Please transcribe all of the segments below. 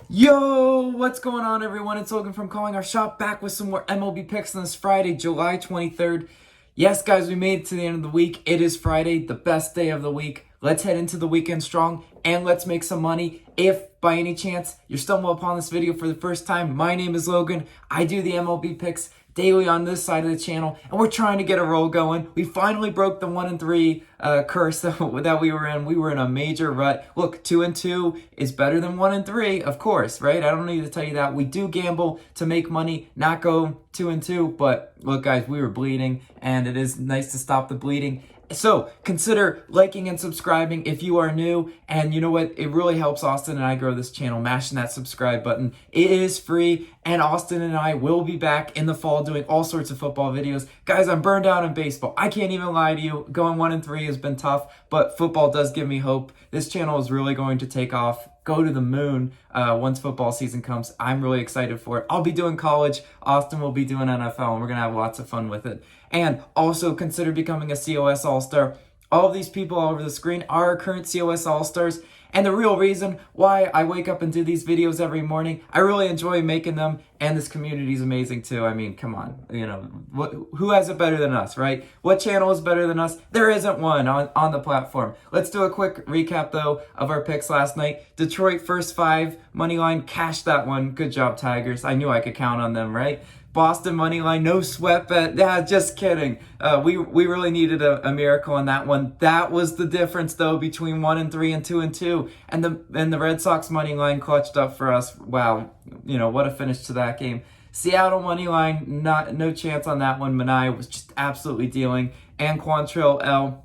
Yo, what's going on, everyone? It's Logan from Calling Our Shop, back with some more MLB picks on this Friday, July 23rd. Yes, guys, we made it to the end of the week. It is Friday, the best day of the week. Let's head into the weekend strong and let's make some money. If by any chance you're stumbling upon this video for the first time, my name is Logan. I do the MLB picks daily on this side of the channel, and we're trying to get a roll going. We finally broke the 1-3 curse that we were in. We were in a major rut. Look, 2-2 is better than 1-3, of course, right? I don't need to tell you that. We do gamble to make money, not go 2-2. But look, guys, we were bleeding, and it is nice to stop the bleeding. So consider liking and subscribing if you are new. And you know what? It really helps Austin and I grow this channel, mashing that subscribe button. It is free, and Austin and I will be back in the fall doing all sorts of football videos. Guys, I'm burned out in baseball. I can't even lie to you. Going 1-3 has been tough, but football does give me hope. This channel is really going to take off, go to the moon once football season comes. I'm really excited for it. I'll be doing college. Austin will be doing NFL, and we're going to have lots of fun with it. And also consider becoming a COS All-Star. All of these people all over the screen are our current COS All-Stars. And the real reason why I wake up and do these videos every morning, I really enjoy making them, and this community is amazing too. I mean, come on, who has it better than us, right? What channel is better than us? There isn't one on the platform. Let's do a quick recap though of our picks last night. Detroit first 5 money line, cashed that one. Good job, Tigers. I knew I could count on them, right? Boston money line, no sweat bet. Yeah, just kidding. We really needed a miracle on that one. That was the difference though between 1-3 and 2-2. And the Red Sox money line clutched up for us. Wow, what a finish to that game. Seattle money line, no chance on that one. Manai was just absolutely dealing. And Quantrill L.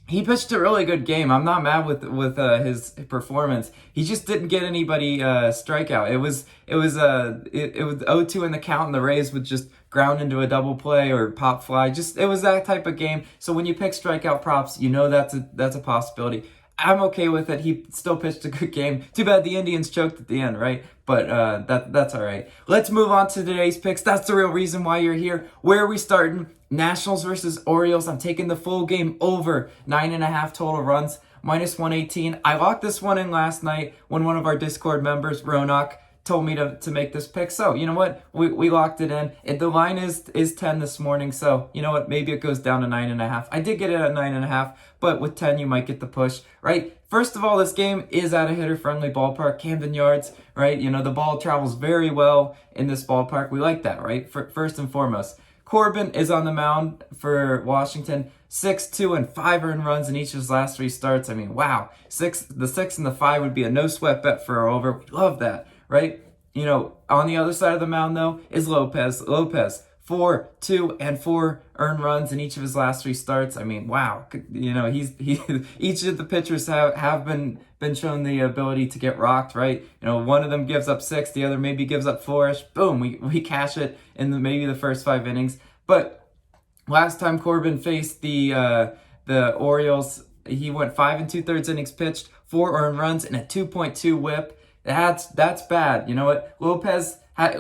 He pitched a really good game. I'm not mad with his performance. He just didn't get anybody strikeout. It was 0-2 in the count, and the Rays would just ground into a double play or pop fly. It was that type of game. So when you pick strikeout props, that's a possibility. I'm okay with it. He still pitched a good game. Too bad the Indians choked at the end, right? But that's all right. Let's move on to today's picks. That's the real reason why you're here. Where are we starting? Nationals versus Orioles. I'm taking the full game over 9.5 total runs, -118. I locked this one in last night when one of our Discord members, Ronak, told me to make this pick. So, you know what? We locked it in. The line is 10 this morning. So, you know what? Maybe it goes down to 9.5. I did get it at 9.5, but with 10, you might get the push, right? First of all, this game is at a hitter-friendly ballpark, Camden Yards, right? The ball travels very well in this ballpark. We like that, right? First and foremost. Corbin is on the mound for Washington. 6, 2, and 5 earned runs in each of his last 3 starts. I mean, wow. The 6 and the 5 would be a no-sweat bet for our over. We love that, right? On the other side of the mound, though, is Lopez. 4, 2, and 4 earned runs in each of his last 3 starts. I mean, wow. Each of the pitchers have been shown the ability to get rocked, right? One of them gives up 6, the other maybe gives up 4-ish. Boom, we cash it in maybe the first 5 innings. But last time Corbin faced the Orioles, he went 5 2/3 innings pitched, 4 earned runs, and a 2.2 WHIP. That's bad. You know what? Lopez had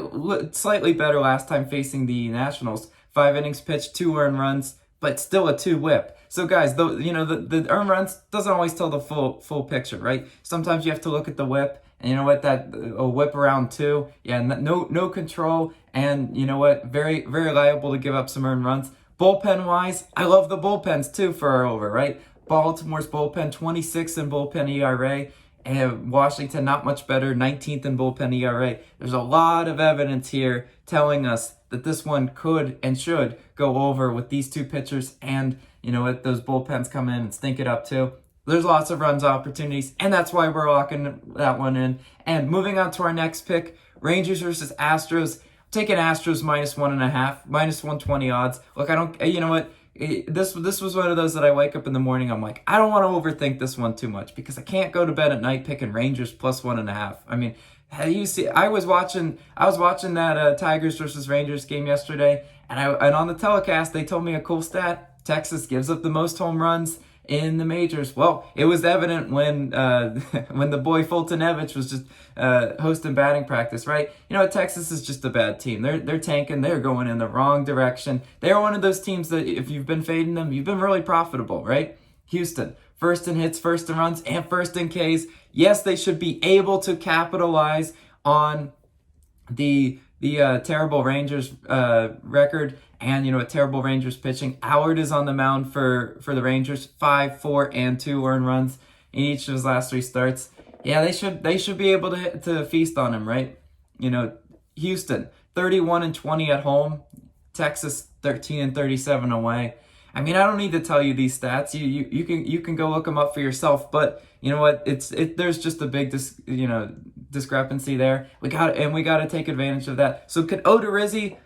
slightly better last time facing the Nationals. 5 innings pitched, 2 earned runs, but still a 2 WHIP. So guys, the earned runs doesn't always tell the full picture, right? Sometimes you have to look at the WHIP, and you know what? That a WHIP around 2, yeah, no control, and you know what? Very very liable to give up some earned runs. Bullpen wise, I love the bullpens too for our over, right? Baltimore's bullpen, 26 in bullpen ERA. And Washington, not much better, 19th in bullpen ERA. There's a lot of evidence here telling us that this one could and should go over with these 2 pitchers, and you know what, those bullpens come in and stink it up too. There's lots of runs opportunities, and that's why we're locking that one in. And moving on to our next pick, Rangers versus Astros. Taking Astros -1.5, -120 odds. Look, you know what? This was one of those that I wake up in the morning, I'm like, I don't want to overthink this one too much because I can't go to bed at night picking Rangers +1.5. I mean, I was watching that Tigers versus Rangers game yesterday, and on the telecast they told me a cool stat. Texas gives up the most home runs in the majors. Well, it was evident when the boy Fultonevich was just hosting batting practice, right? Texas is just a bad team. They're tanking. They're going in the wrong direction. They're one of those teams that if you've been fading them, you've been really profitable, right? Houston, first in hits, first in runs, and first in Ks. Yes, they should be able to capitalize on the terrible Rangers record, and a terrible Rangers pitching. Allard is on the mound for the Rangers. 5, 4, and 2 earned runs in each of his last 3 starts. Yeah, they should be able to feast on him, right? Houston 31-20 at home, Texas 13-37 away. I mean, I don't need to tell you these stats. You can go look them up for yourself. But you know what? There's just a big discrepancy there. We got to take advantage of that. So could Odorizzi,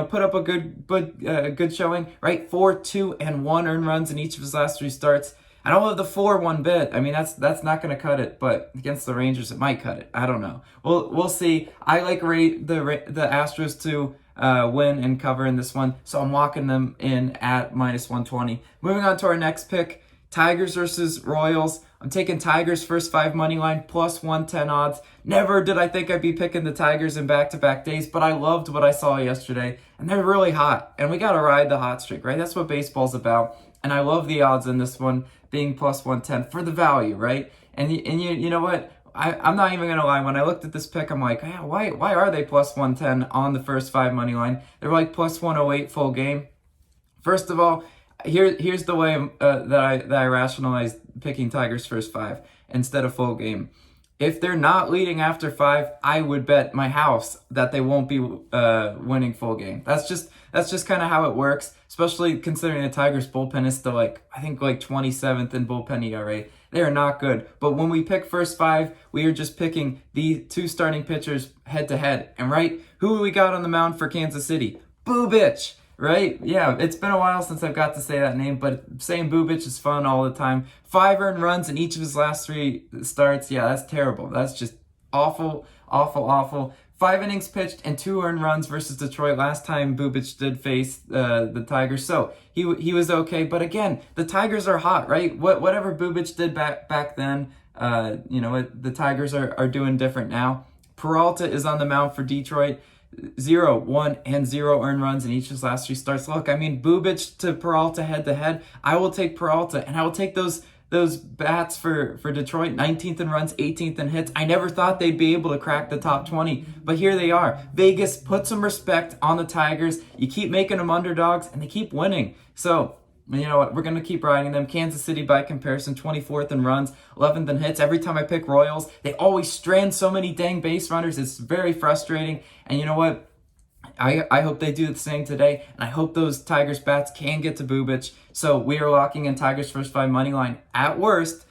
put up a good showing, right? 4, 2, and 1 earned runs in each of his last 3 starts. I don't love the 4 one bit. I mean, that's not going to cut it, but against the Rangers, it might cut it. I don't know. We'll see. I like the Astros to win and cover in this one, so I'm walking them in at -120. Moving on to our next pick, Tigers versus Royals. I'm taking Tigers first 5 money line +110 odds. Never did I think I'd be picking the Tigers in back-to-back days, but I loved what I saw yesterday, and they're really hot, and we got to ride the hot streak, right? That's what baseball's about, and I love the odds in this one being +110 for the value, right? And you know what? I'm not even going to lie. When I looked at this pick, I'm like, yeah, why are they +110 on the first 5 money line? They're like +108 full game. First of all, here's the way that I rationalized picking Tigers first 5 instead of full game. If they're not leading after 5, I would bet my house that they won't be winning full game. That's just kind of how it works, especially considering the Tigers bullpen is still I think 27th in bullpen ERA. They are not good. But when we pick first 5, we are just picking the 2 starting pitchers head to head. And right, who we got on the mound for Kansas City? Bubich, right? Yeah, it's been a while since I've got to say that name, but saying Bubich is fun all the time. 5 earned runs in each of his last 3 starts. Yeah, that's terrible. That's just awful, awful, awful. 5 innings pitched and 2 earned runs versus Detroit last time Bubich did face the Tigers. So he was okay. But again, the Tigers are hot, right? Whatever Bubich did back then, the Tigers are doing different now. Peralta is on the mound for Detroit. 0, 1, and 0 earned runs in each of his last 3 starts. Look, I mean, Bubich to Peralta head to head. I will take Peralta, and I will take those bats for Detroit, 19th in runs, 18th in hits. I never thought they'd be able to crack the top 20, but here they are. Vegas put some respect on the Tigers. You keep making them underdogs, and they keep winning. So, you know what? We're going to keep riding them. Kansas City, by comparison, 24th in runs, 11th in hits. Every time I pick Royals, they always strand so many dang base runners. It's very frustrating. And you know what? I hope they do the same today, and I hope those Tigers bats can get to Bubich. So we are locking in Tigers first 5 money line. At worst,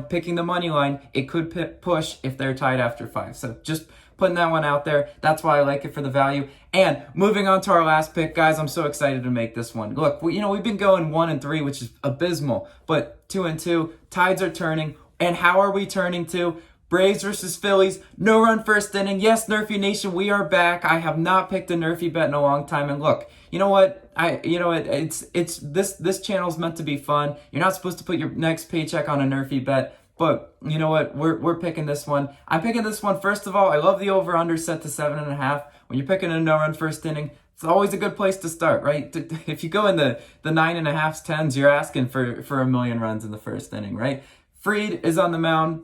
picking the money line, it could push if they're tied after 5. So just putting that one out there. That's why I like it for the value. And moving on to our last pick, guys, I'm so excited to make this one. Look, we've been going 1-3, which is abysmal, but 2-2, tides are turning. And how are we turning to? Braves versus Phillies, no run first inning. Yes, NRFI Nation, we are back. I have not picked a NRFI bet in a long time. And look, you know what? It's this channel's meant to be fun. You're not supposed to put your next paycheck on a NRFI bet, but you know what? We're picking this one. I'm picking this one. First of all, I love the over/under set to 7.5. When you're picking a no run first inning, it's always a good place to start, right? If you go in the 9.5s, 10s, you're asking for a million runs in the first inning, right? Fried is on the mound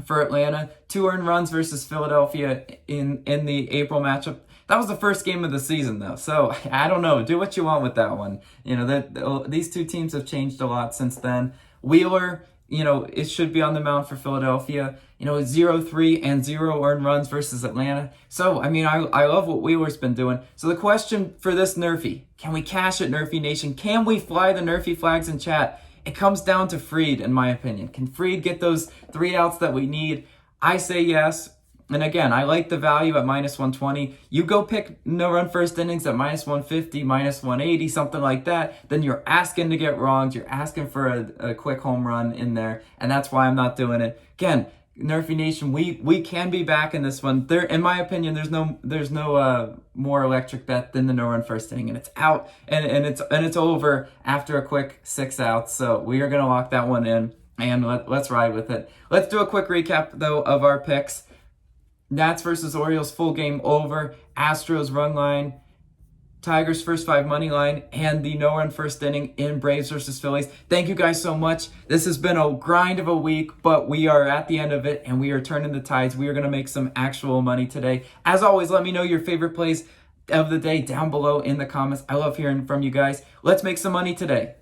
for Atlanta. 2 earned runs versus Philadelphia in the April matchup. That was the first game of the season, though. So, I don't know. Do what you want with that one. These 2 teams have changed a lot since then. Wheeler, it should be on the mound for Philadelphia. 0-3 and 0 earned runs versus Atlanta. So, I mean, I love what Wheeler's been doing. So, the question for this NRFI, can we cash it, NRFI Nation? Can we fly the NRFI flags in chat? It comes down to Fried, in my opinion. Can Fried get those 3 outs that we need? I say yes. And again, I like the value at -120. You go pick no run first innings at -150, -180, something like that. Then you're asking to get wronged. You're asking for a quick home run in there. And that's why I'm not doing it. Again, NRFI Nation, we can be back in this one. There, in my opinion, there's no more electric bet than the no run first inning, and it's out and it's over after a quick 6 outs. So we are gonna lock that one in and let's ride with it. Let's do a quick recap though of our picks. Nats versus Orioles, full game over. Astros run line Tigers first 5 money line, and the no-run first inning in Braves versus Phillies. Thank you guys so much. This has been a grind of a week, but we are at the end of it, and we are turning the tides. We are going to make some actual money today. As always, let me know your favorite plays of the day down below in the comments. I love hearing from you guys. Let's make some money today.